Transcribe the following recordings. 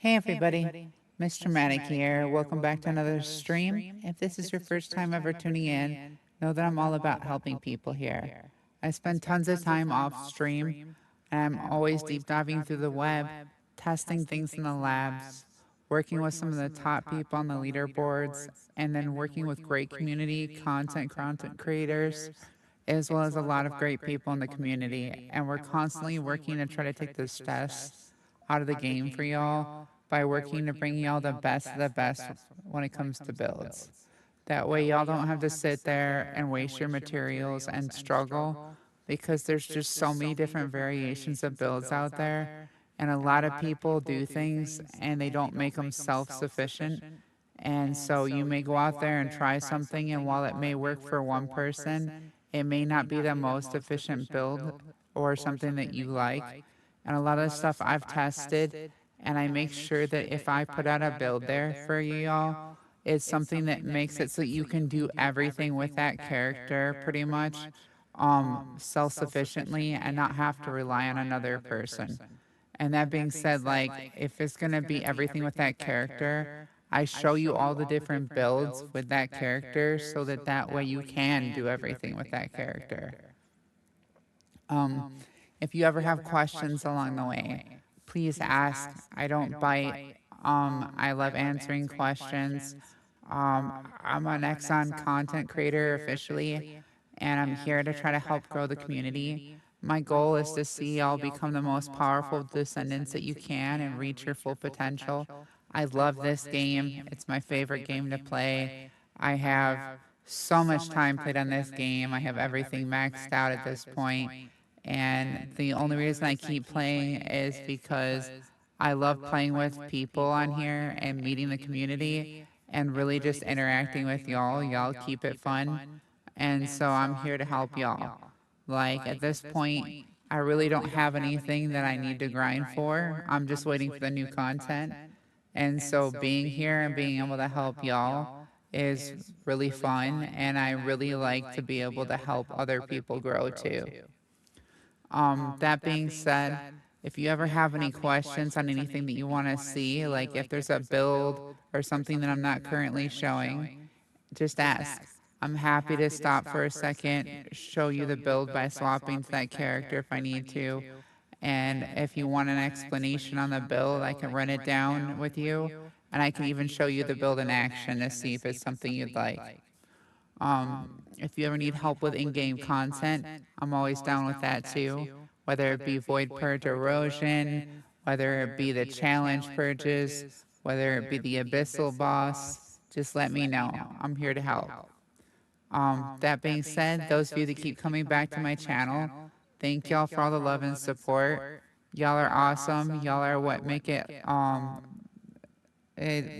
Hey everybody, Mr. Matic here. Welcome back to another stream. If this is your first time ever tuning in, know that I'm all about helping people here. I spend tons of time off stream, and I'm always deep diving through the web, testing things in the labs, working with some of the top people on the leaderboards, and then working with great content creators, as well as a lot of great people in the community. And we're constantly working to try to take the stress out of the game for y'all by working to bring y'all the best of the best when it comes to builds. That way, y'all don't have to sit there and waste your materials and struggle because there's just so many different variations of builds out there. And a lot of people do things and they don't make them self sufficient. And so you may go out there and try something, and while it may work for one person, it may not be the most efficient build or something that you like. And a lot of the stuff I've tested, and I make sure that if I put out a build there for you all, it's something that makes it so you can do everything with that character pretty much self sufficiently and not have to rely on another person. And that being said, like, if it's going to be everything with that character, I show you all the different builds with that character so that that way you can do everything with that character. Um, if you ever have questions along the way, please ask. I don't bite. I love answering questions. I'm an Nexon content creator officially, and I'm here to try to help grow the community. My goal is to see y'all become the most powerful descendants that you can and reach your full potential. I love this game. It's my favorite game to play. I have so much time played on this game. I have everything maxed out at this point. And the only reason I keep playing is because I love playing with people on here and meeting the community and really just interacting with y'all. Y'all keep it fun. And so I'm here to help y'all. Like at this point, I really don't have anything that I need to grind for. I'm just waiting for the new content. And so being here and being able to help y'all is really fun. And I really like to be able to help other people grow too. That being said, if you ever have any questions on anything that you want to see, like if there's a build or something that I'm not currently showing, just ask. I'm happy to stop for a second, show you the build by swapping to that character if I need to. And if you want an explanation on the build, I can run it down with you. And I can even show you the build in action to see if it's something you'd like. If you ever need help with in-game content, I'm always down with that too. Whether it be Void Purge Erosion, whether it be the challenge purges, whether it be the Abyssal boss, just let me know. I'm here to help. That being said, those of you that keep coming back to my channel, thank y'all for all the love and support. Y'all are awesome. Y'all are what make it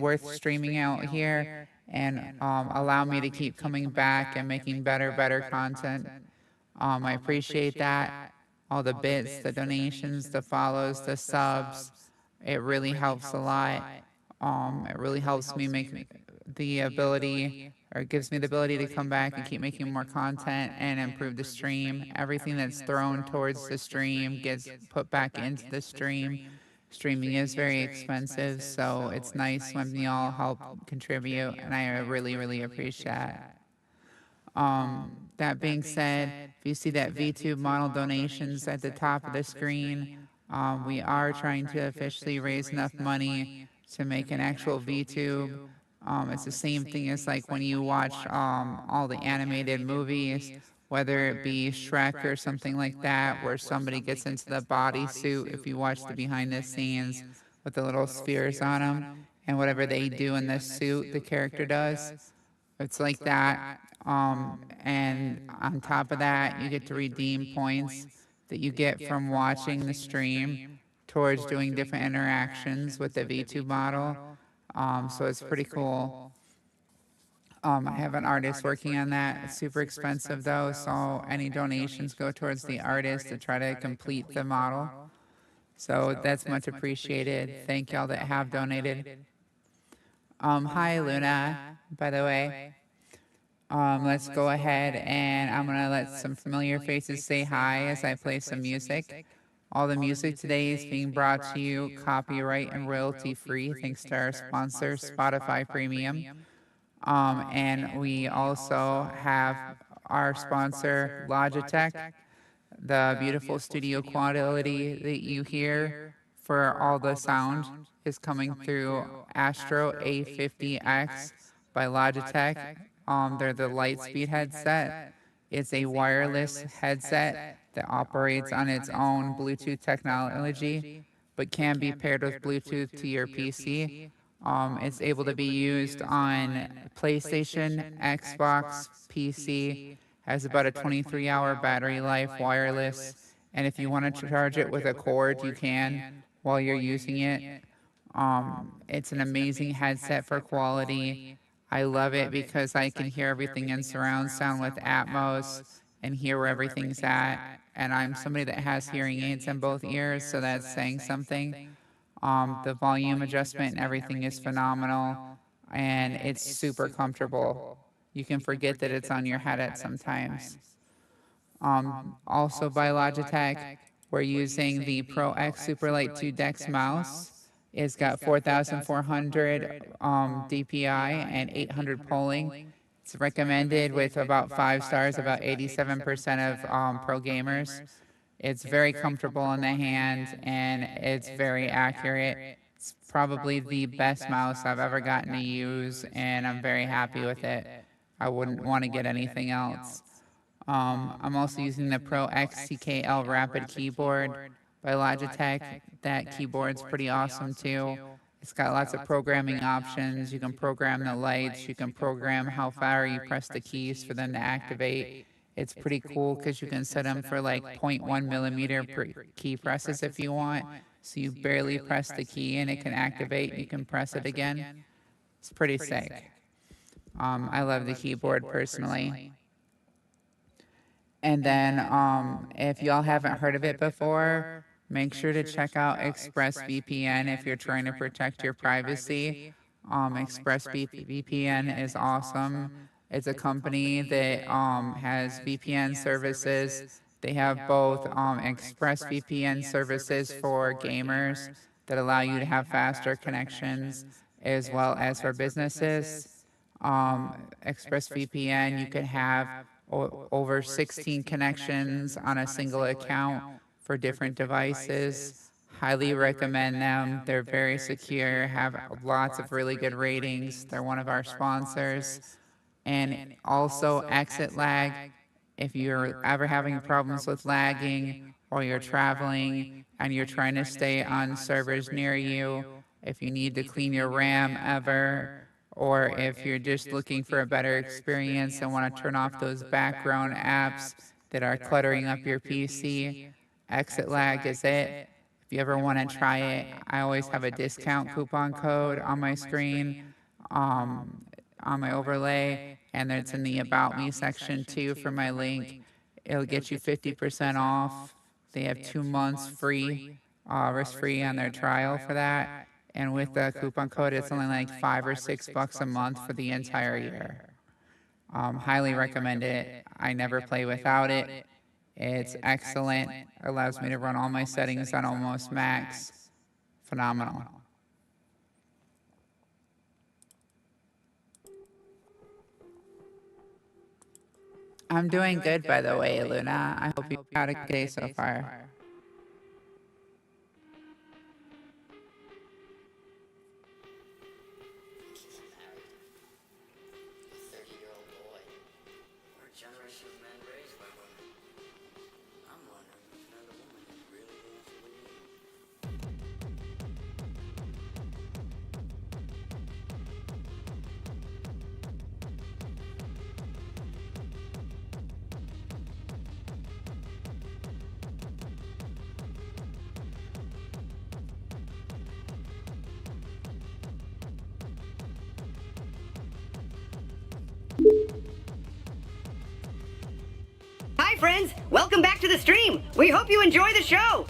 worth streaming out here and allow me to keep coming back and making better content. I appreciate that. All the bits, the donations, the follows, the subs. It really helps a lot. It really helps me make the ability, or it gives me the ability to come back and keep making more content and improve the stream. Everything that's thrown towards the stream gets put back into the stream. Streaming is very expensive, so it's nice when y'all help contribute, and I really appreciate that. That being said, if you see that VTube model donations at the top of the screen, we are trying to officially raise enough money to make an actual VTube. It's the same thing as like when you watch all the animated movies, whether it be Shrek or something like that, where somebody gets into the bodysuit. If you watch the behind the scenes with the little spheres on them, and whatever they do in the suit, the character does. It's like that. And on top of that, you get to redeem points that you get from watching the stream towards doing different interactions with the V2 model. So it's pretty cool. I have an artist working on that. It's super expensive though, so any donations go towards the artist to try to complete the model. So that's much appreciated. Thank y'all that have donated. Hi Luna, by the way. Let's go ahead and I'm gonna let some familiar faces say hi as I play some music. All the music today is being brought to you copyright and royalty free thanks to our sponsor, Spotify Premium. And we also have our sponsor, Logitech. The beautiful studio quality that you hear for all the sound is coming through Astro A50X by Logitech. They're the Lightspeed headset. It's a wireless headset that operates on its own Bluetooth technology, but can be paired with Bluetooth to your PC. It's able to be used on PlayStation, Xbox, PC, has about a 23-hour battery life, wireless, and if you want to charge it with a cord, you can while you're using it. It's an amazing headset for quality. I love it because I can hear everything in surround sound with Atmos and hear where everything's at. And I'm somebody that has hearing aids in both ears, so that's saying something. The volume adjustment and everything is phenomenal, and it's super comfortable. You can forget that it's on your head at sometimes. Also by Logitech, we're using the Pro X Superlight 2 Dex mouse. It's got 4,400 DPI and 800 polling. It's recommended with about 5 stars, about 87% of pro gamers. It's very comfortable in the hand, and it's very accurate. It's probably the best mouse I've ever gotten to use, and I'm very happy with it. I wouldn't want to get anything else. I'm also using the Pro XCKL Rapid Keyboard by Logitech. That keyboard's pretty awesome too. It's got lots of programming options. You can program the lights. You can program how far you press the keys for them to activate. It's pretty cool because you can set them for like 0.1 millimeter per key presses if you want. So you barely press the key and it can activate. You can press it again. It's pretty sick. I love the keyboard personally. And then if y'all haven't heard of it before, make sure to check out ExpressVPN if you're trying to protect your privacy. ExpressVPN is awesome. It's a company that has VPN services. They have both ExpressVPN services for gamers that allow you to have faster connections, as well as for businesses. ExpressVPN, you can have over 16 connections on a single account for different devices. Highly recommend them. They're very secure, have lots of really good ratings. They're one of our sponsors. And also exit lag. If you're ever having problems with lagging or you're traveling and you're trying to stay on servers near you, if you need to clean your RAM ever, or if you're just looking for a better experience and want to turn off those background apps that are cluttering up your PC, exit lag is it. If you ever want to try it, I always have a discount coupon code on my screen, on my overlay, and it's in the About Me section too for my link. It'll get you 50% off. They have 2 months free, risk-free on their trial for that. And with the coupon code, it's only like $5 or $6 a month for the entire year. Highly recommend it. I never play without it. It's excellent. Allows me to run all my settings on almost max. Phenomenal. I'm doing good, by the way, Luna. I hope you had a good day so far. Hi friends, welcome back to the stream. We hope you enjoy the show.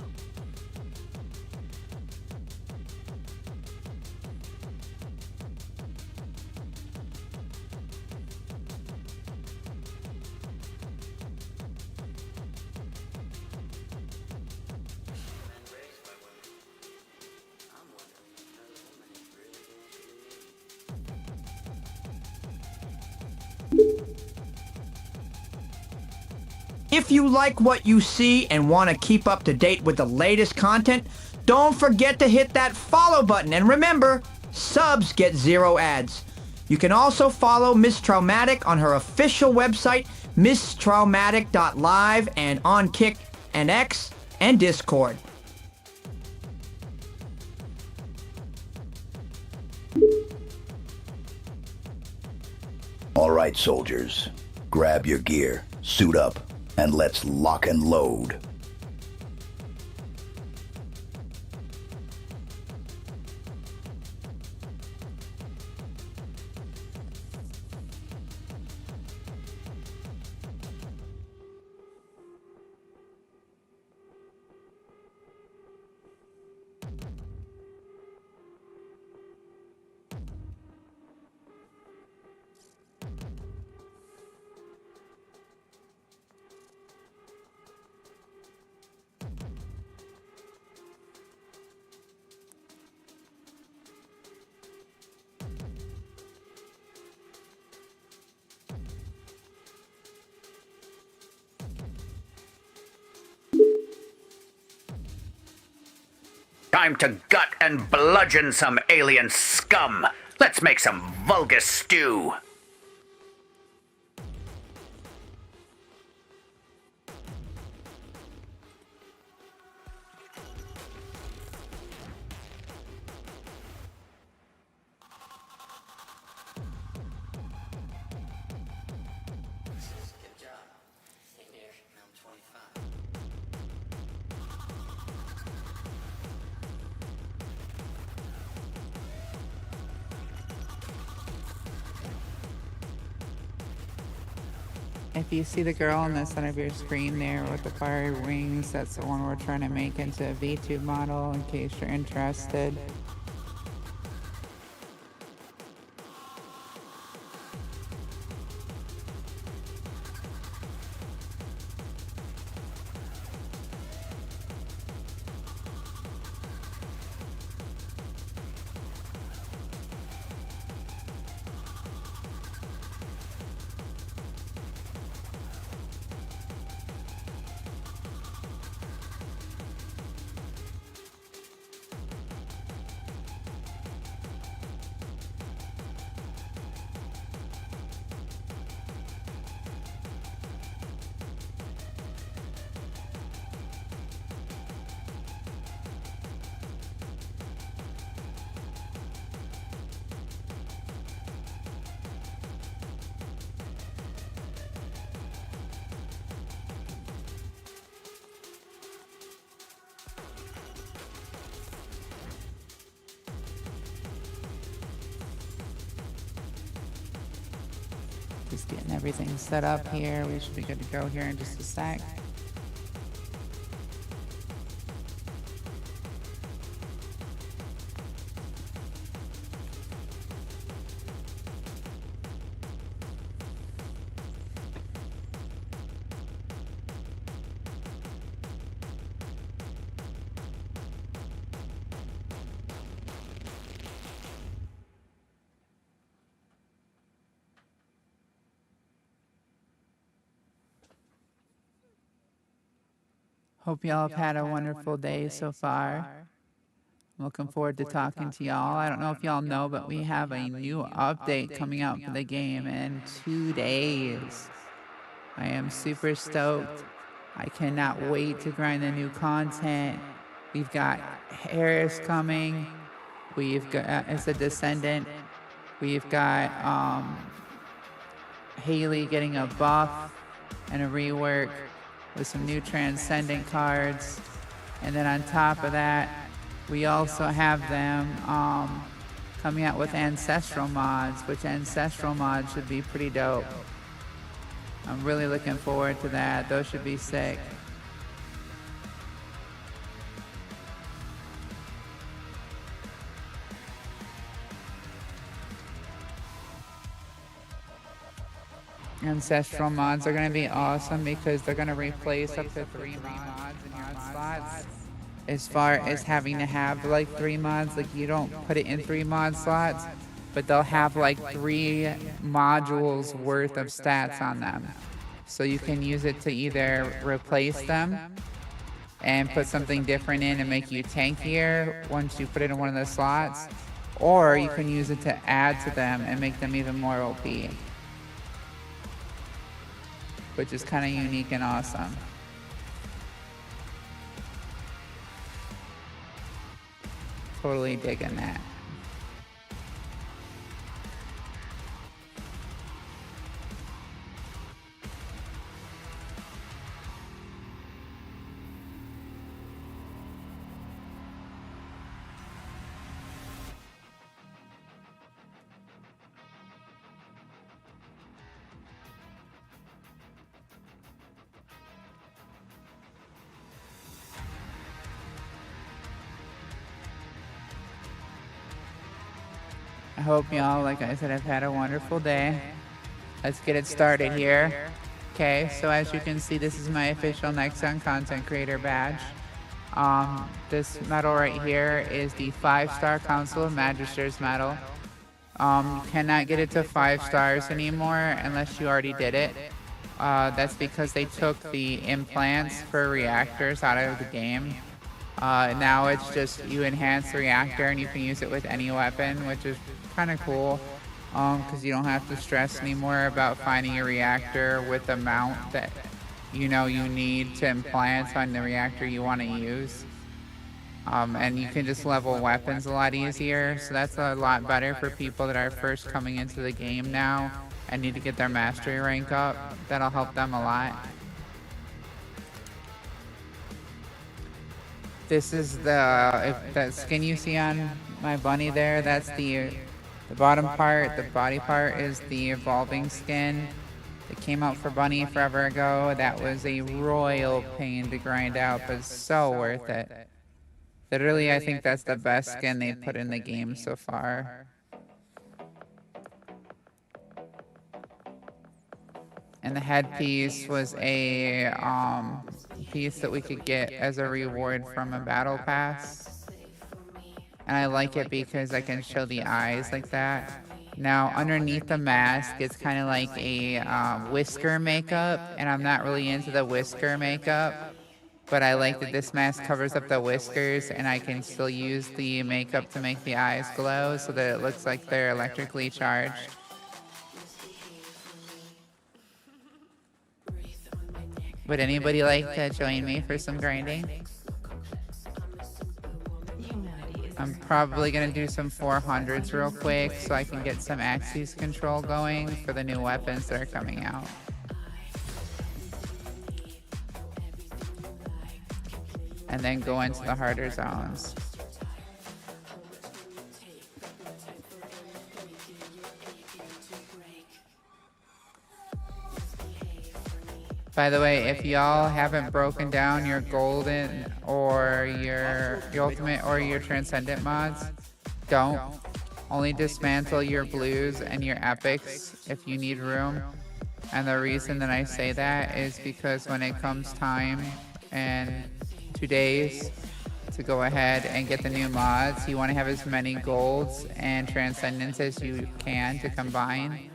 If you like what you see and want to keep up to date with the latest content, don't forget to hit that follow button. And remember, subs get 0 ads. You can also follow Miss Traumatic on her official website, misstraumatic.live, and on Kick and X and Discord. All right, soldiers. Grab your gear, suit up, and let's lock and load. Time to gut and bludgeon some alien scum. Let's make some vulgus stew. If you see the girl on the center of your screen there with the fiery wings, that's the one we're trying to make into a V-tube model in case you're interested. Just getting everything set up here. We should be good to go here in just a sec. Hope y'all have had a wonderful day so far. I'm looking forward to talking to y'all. I don't know if y'all know, but we have a new update coming out for the game in 2 days. I am super stoked. I cannot wait to grind the new content. We've got Harris coming. We've got, as a descendant. We've got Haley getting a buff and a rework with some new Transcendent cards. And then on top of that, we also have them coming out with Ancestral mods, which Ancestral mods should be pretty dope. I'm really looking forward to that. Those should be sick. Ancestral mods are going to be awesome because they're going to replace up to 3 mods in your mod slots. As far as having to have like 3 mods, like you don't put it in 3 mod slots, but they'll have like 3 modules worth of stats on them. So you can use it to either replace them and put something different in and make you tankier once you put it in one of the slots, or you can use it to add to them and make them even more OP, which is kind of unique and awesome. Totally digging that. I hope y'all, like I said, have had a wonderful day. Let's get it started here. Okay, so as you can see, this is my official Nexon content creator badge. This medal right here is the 5-star Council of Magisters medal. You cannot get it to 5 stars anymore unless you already did it. That's because they took the implants for reactors out of the game. Now it's just you enhance the reactor and you can use it with any weapon, which is kind of cool, because you don't have to stress anymore about finding a reactor with the mount that you know you need to implant on the reactor you want to use. And you can just level weapons a lot easier, so that's a lot better for people that are first coming into the game now and need to get their mastery rank up. That'll help them a lot. This is that skin you see on my bunny there. That's the bottom part. The body part is the evolving skin. It came out for Bunny forever ago. That was a royal pain to grind out, but so worth it. Literally, I think that's the best skin they put in the game so far. And the headpiece was a piece that we could get as a reward from a battle pass. And I like it because I can show the eyes like that. Now, underneath the mask, it's kind of like a whisker makeup, and I'm not really into the whisker makeup, but I like that this mask covers up the whiskers, and I can still use the makeup to make the eyes glow so that it looks like they're electrically charged. Would anybody like to join me for some grinding? I'm probably going to do some 400s real quick so I can get some axis control going for the new weapons that are coming out. And then go into the harder zones. By the way, if y'all haven't broken down your golden or your ultimate or your transcendent mods, don't. Only dismantle your blues and your epics if you need room. And the reason that I say that is because when it comes time in 2 days to go ahead and get the new mods, you want to have as many golds and transcendents as you can to combine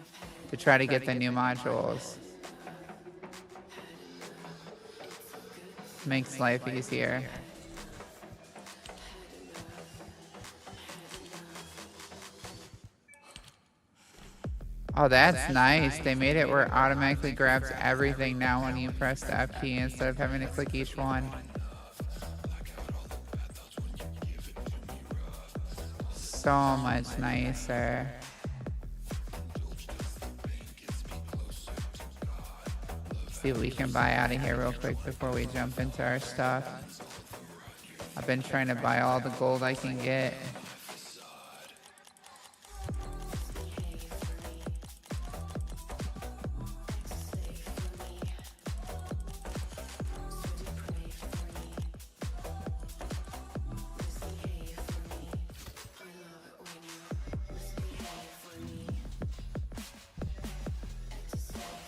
to try to get the new modules. Makes life easier. Oh, that's nice. They made it where it automatically grabs everything now when you press the F key instead of having to click each one. So much nicer. See what we can buy out of here real quick before we jump into our stuff. I've been trying to buy all the gold I can get.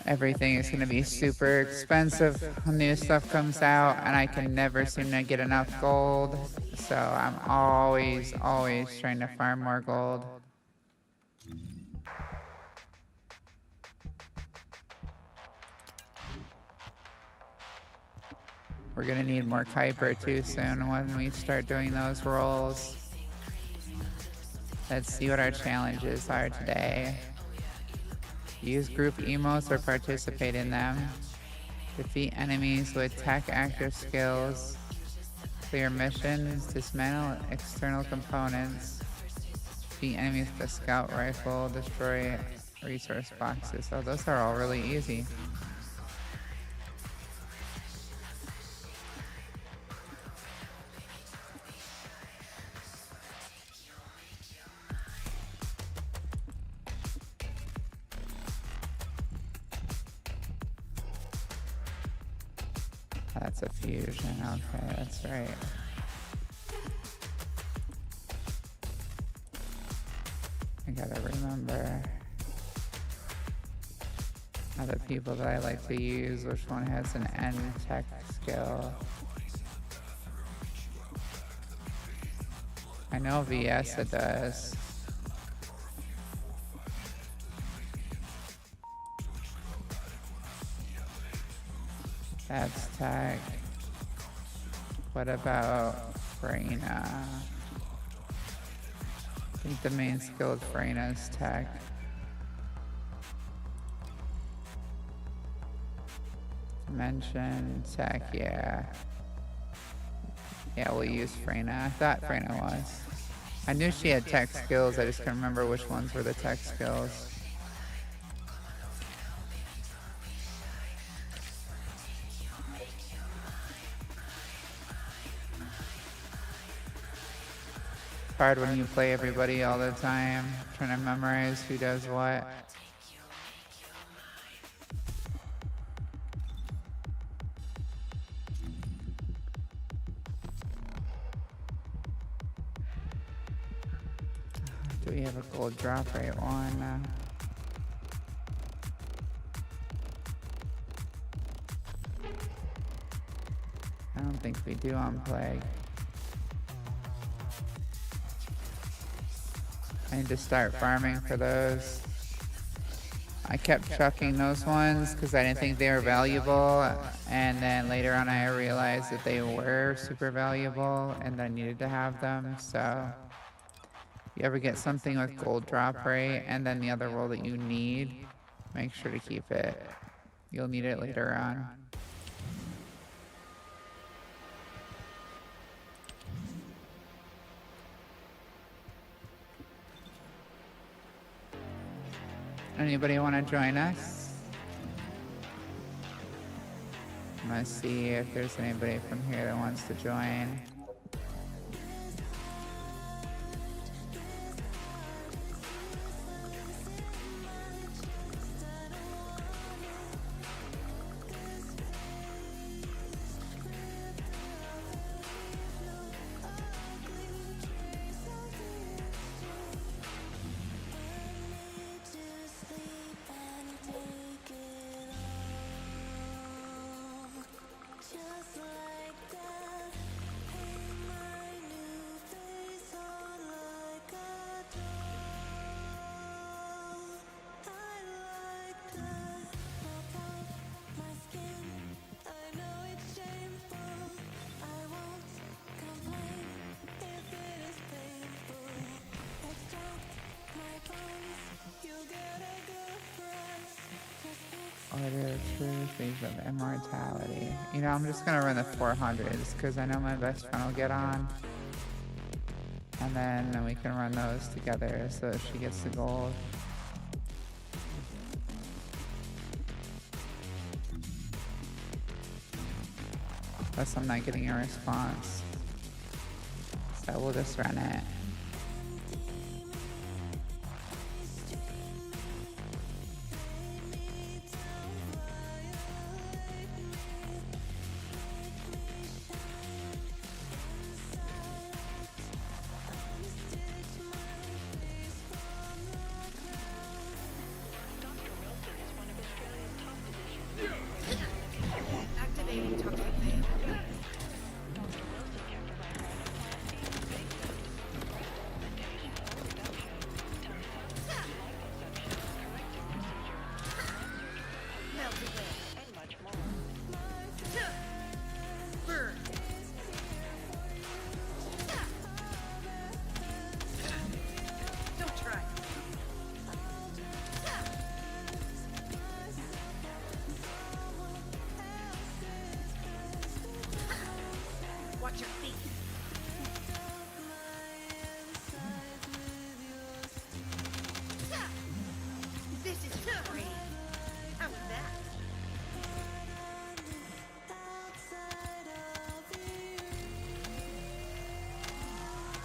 Everything is going to be super expensive when new stuff comes out, and I can never seem to get enough gold. So I'm always trying to farm more gold. We're gonna need more Kuiper too soon when we start doing those rolls. Let's see what our challenges are today. Use group emotes or participate in them. Defeat enemies with tech active skills. Clear missions. Dismantle external components. Defeat enemies with a scout rifle. Destroy resource boxes. Oh, those are all really easy. That's a fusion. Okay, that's right. I gotta remember other people that I like to use. Which one has an N tech skill? I know VS it does. That's tech. What about Freyna? I think the main skill of Freyna is tech. Dimension, tech, yeah. Yeah, we'll use Freyna. I thought Freyna was. I knew she had tech skills, I just couldn't remember which ones were the tech skills. Hard when you play everybody all the time, trying to memorize who does what. Do we have a gold drop rate one? I don't think we do on Plague. I need to start farming for those. I kept chucking those ones because I didn't think they were valuable, and then later on I realized that they were super valuable and I needed to have them. So if you ever get something with gold drop rate and then the other roll that you need, make sure to keep it. You'll need it later on. Anybody want to join us? I'm gonna see if there's anybody from here that wants to join. Order Truth of Immortality. You know, I'm just gonna run the 400s because I know my best friend will get on. And then we can run those together so that she gets the gold. Plus I'm not getting a response. So we'll just run it.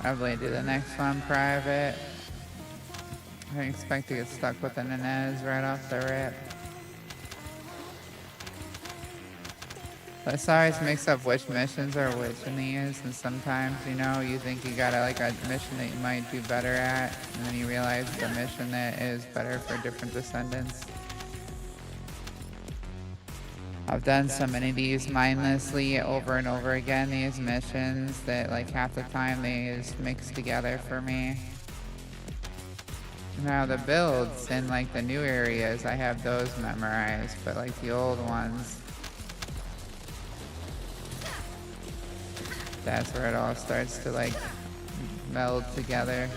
Probably do the next one private. I didn't expect to get stuck with an Inez right off the rip. But it's always mix up which missions are which in these, and sometimes, you know, you think you got like a mission that you might do better at, and then you realize the mission that is better for different descendants. I've done so many of these mindlessly over and over again, these missions, that like half the time they just mix together for me. Now the builds in like the new areas, I have those memorized, but like the old ones, that's where it all starts to like meld together.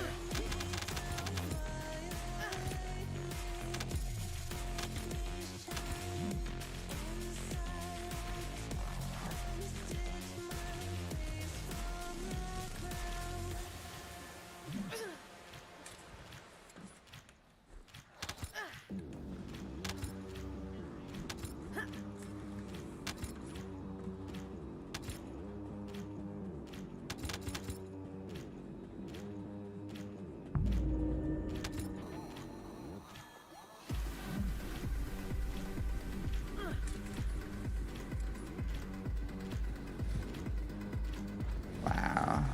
Wow.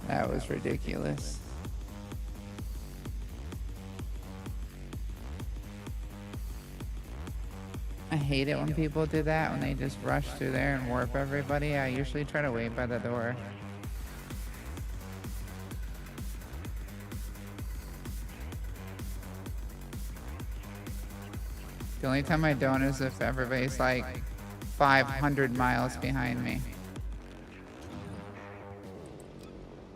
That was ridiculous. I hate it when people do that, when they just rush through there and warp everybody. I usually try to wait by the door. The only time I don't is if everybody's like 500 miles behind me.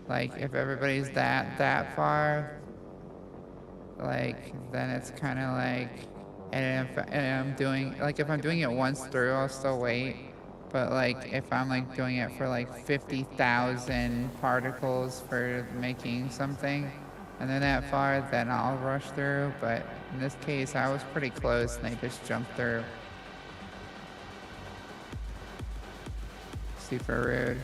Like, if everybody's that far, like, then it's kind of like, and if I'm doing, like, if I'm doing it once through, I'll still wait. But, like, if I'm, like, doing it for, like, 50,000 particles for making something, and they're that far, then I'll rush through. But in this case, I was pretty close, and they just jumped through. Super rude.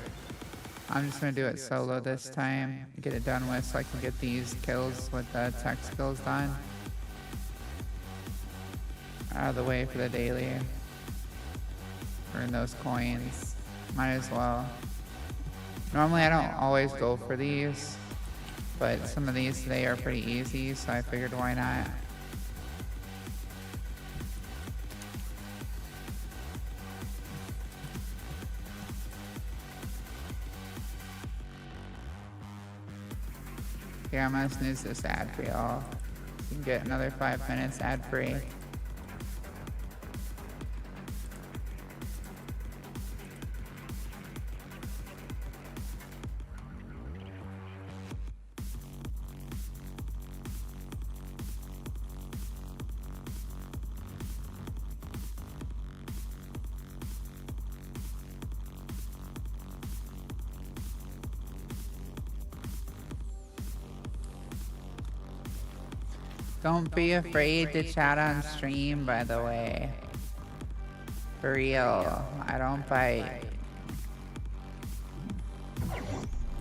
I'm just gonna do it solo this time, get it done with so I can get these kills with the tech skills done. Out of the way for the daily. Earn those coins. Might as well. Normally I don't always go for these, but some of these today are pretty easy, so I figured why not. Here, I'm gonna snooze this ad for y'all. You can get another 5 minutes ad free. Don't be afraid to chat on stream, by the way. For real, I don't bite.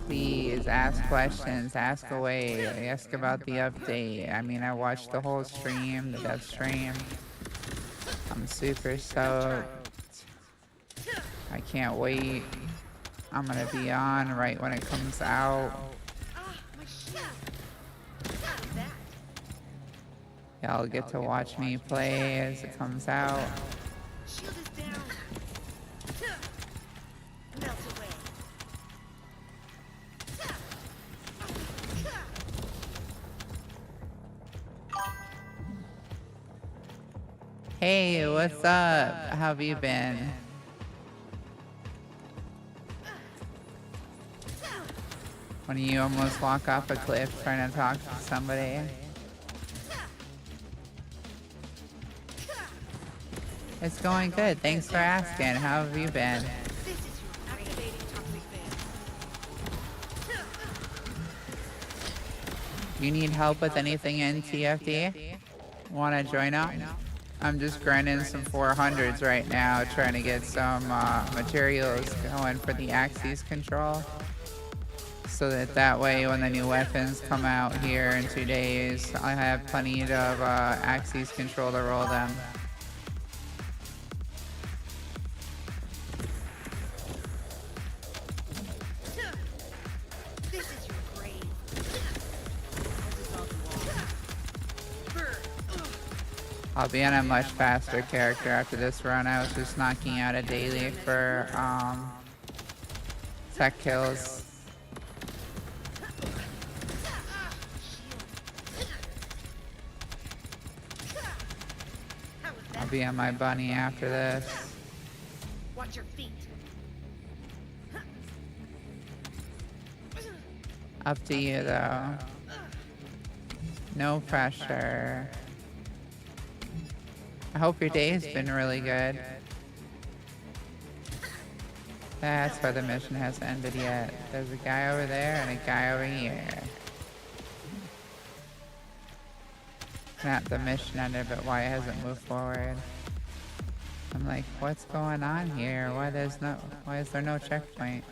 Please ask questions, ask away, ask about the update. I mean, I watched the whole stream, the dev stream. I'm super stoked. I can't wait. I'm gonna be on right when it comes out. Y'all get to watch me play as it comes out. Hey, what's up? How have you been? When you almost walk off a cliff trying to talk to somebody. It's going good. Thanks for asking. How have you been? You need help with anything in TFD? Want to join up? I'm just grinding some 400s right now, trying to get some materials going for the axis control. So that way when the new weapons come out here in 2 days, I have plenty of axis control to roll them. I'll be on a much faster character after this run. I was just knocking out a daily for tech kills. I'll be on my bunny after this. Watch your feet. Up to you though. No pressure. I hope your day's been really good. That's why the mission hasn't ended yet. There's a guy over there and a guy over here. Not the mission ended, but why it hasn't moved forward. I'm like, what's going on here? Why is there no checkpoint?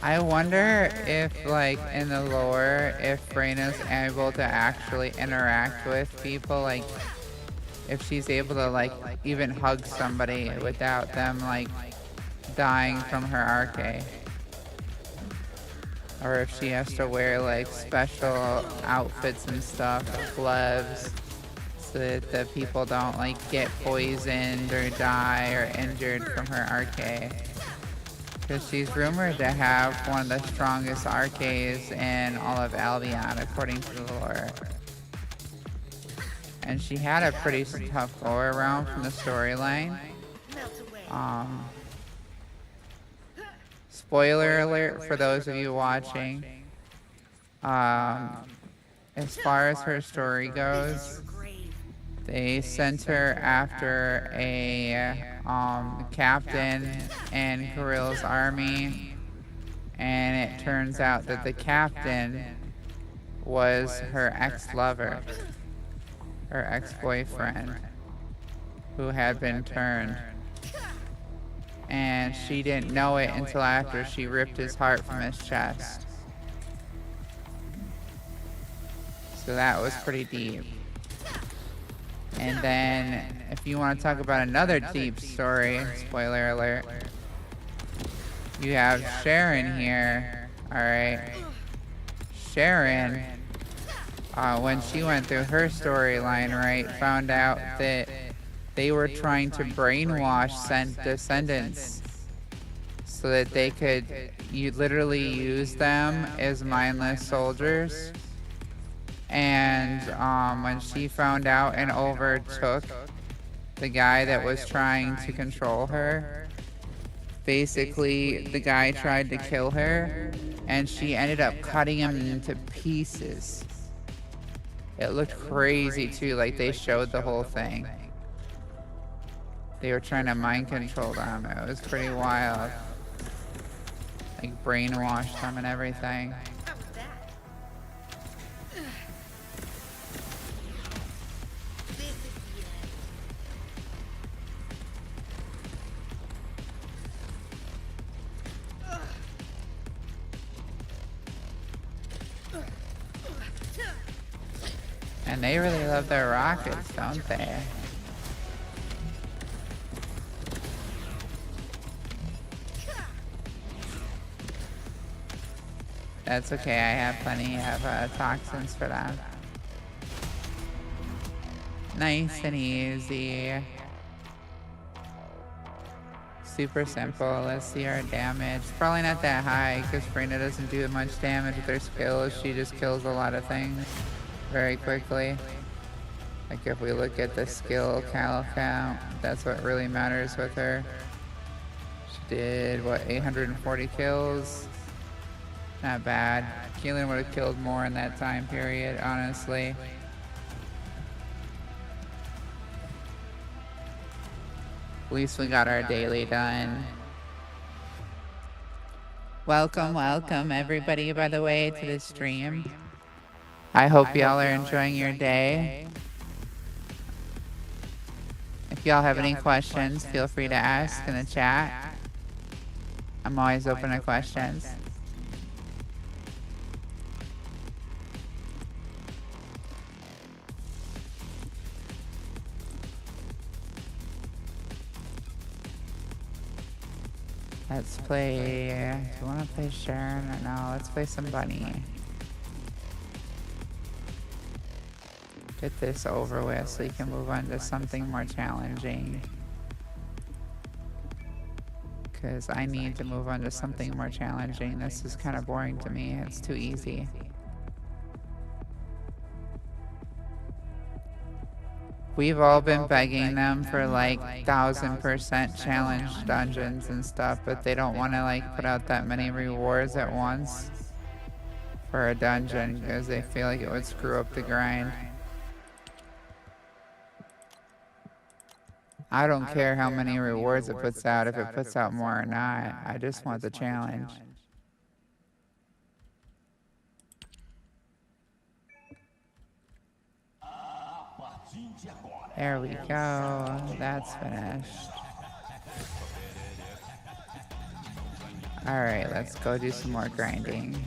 I wonder if, like, in the lore, if Reyna's able to actually interact with people, like, if she's able to, like, even hug somebody without them, like, dying from her RK. Or if she has to wear, like, special outfits and stuff, gloves, so that the people don't, like, get poisoned or die or injured from her RK. Because she's rumored to have one of the strongest RKs in all of Albion, according to the lore. And she had a pretty tough go around from the storyline. Spoiler alert for those of you watching. As far as her story goes, they sent her after a captain in Kirill's army, and it turns out that the captain was her ex-lover, her ex-boyfriend, who had been turned. And she didn't know it until after she ripped his heart from his chest. So that was pretty deep. And then, if you want to talk about another deep story, spoiler alert, you have Sharon here, alright? Sharon, when she went through her storyline, right, found out that they were trying to brainwash descendants so that they could literally use them as mindless soldiers. And when she found out and overtook the guy that was trying to control her, basically the guy tried to kill her and she ended up cutting him into pieces. It looked crazy too, like they showed the whole thing. They were trying to mind control them. It was pretty wild. Like brainwashed them and everything. And they really love their rockets, don't they? That's okay, I have plenty of toxins for them. Nice and easy. super simple. Let's see our damage. Probably not that high because Frina doesn't do much damage with her skills. She just kills a lot of things very quickly. Like if we look at the skill count, that's what really matters with her. She did, what, 840 kills? Not bad. Keelan would have killed more in that time period, honestly. At least we got our daily done. Welcome everybody, by the way, to the stream. I hope y'all are enjoying your day. If y'all have any questions, feel free to ask in the chat. I'm always open to questions. Let's play, do you want to play Sharon or no? Let's play some Bunny. Get this over with so you can move on to something more challenging. Because I need to move on to something more challenging. This is kind of boring to me. It's too easy. We've all been begging them for like 1000% challenge dungeons and stuff, but they don't want to like put out that many rewards at once for a dungeon because they feel like it would screw up the grind. I don't care how many rewards it puts out, if it puts out more or not. I just want the challenge. There we go. That's finished. Alright, let's go do some more grinding.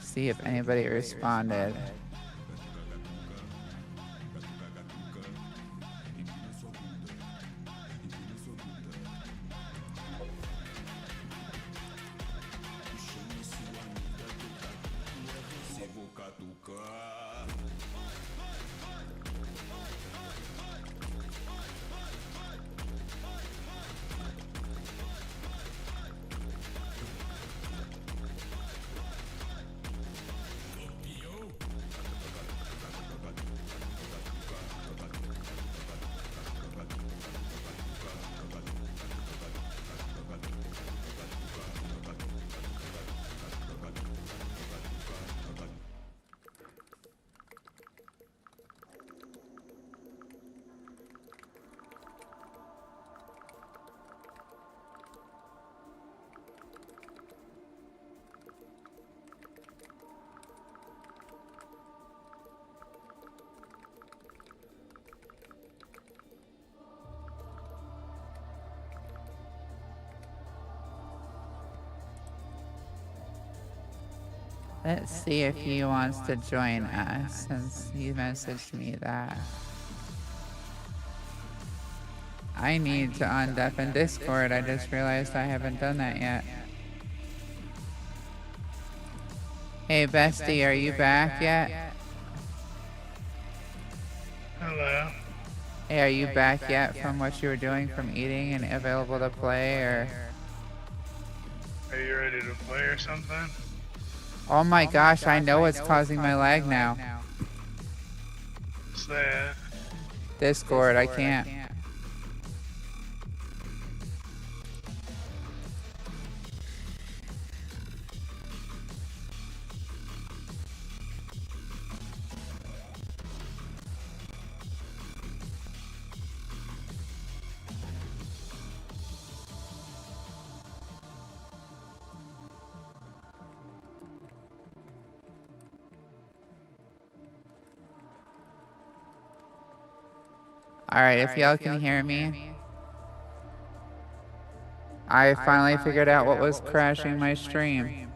See if anybody responded. Let's see if he wants to join us since he messaged me that. I need to undeafen Discord. I just realized I haven't done that yet. Hey bestie, are you back yet? Hello. Hey, are you back yet from what you were doing from eating and available to play, or? Are you ready to play or something? Oh my gosh, I know what's causing my lag now. What's that? Discord, I can't. Alright, if y'all can hear me. I finally figured out what was crashing my stream.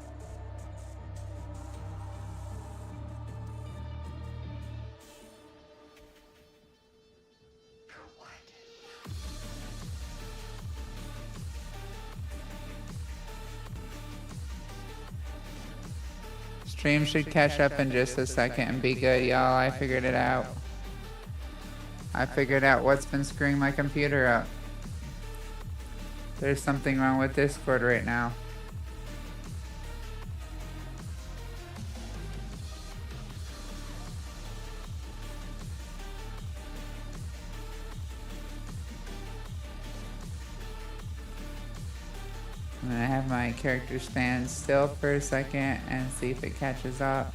Stream should catch up in just a second and be good, y'all. I figured it out. I figured out what's been screwing my computer up. There's something wrong with Discord right now. I'm gonna have my character stand still for a second and see if it catches up.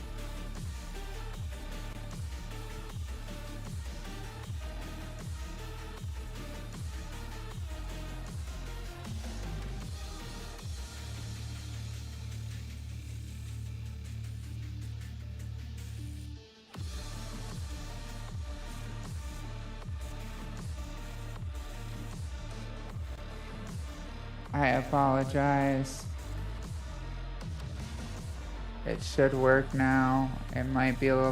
I apologize. It should work now. It might be a little bit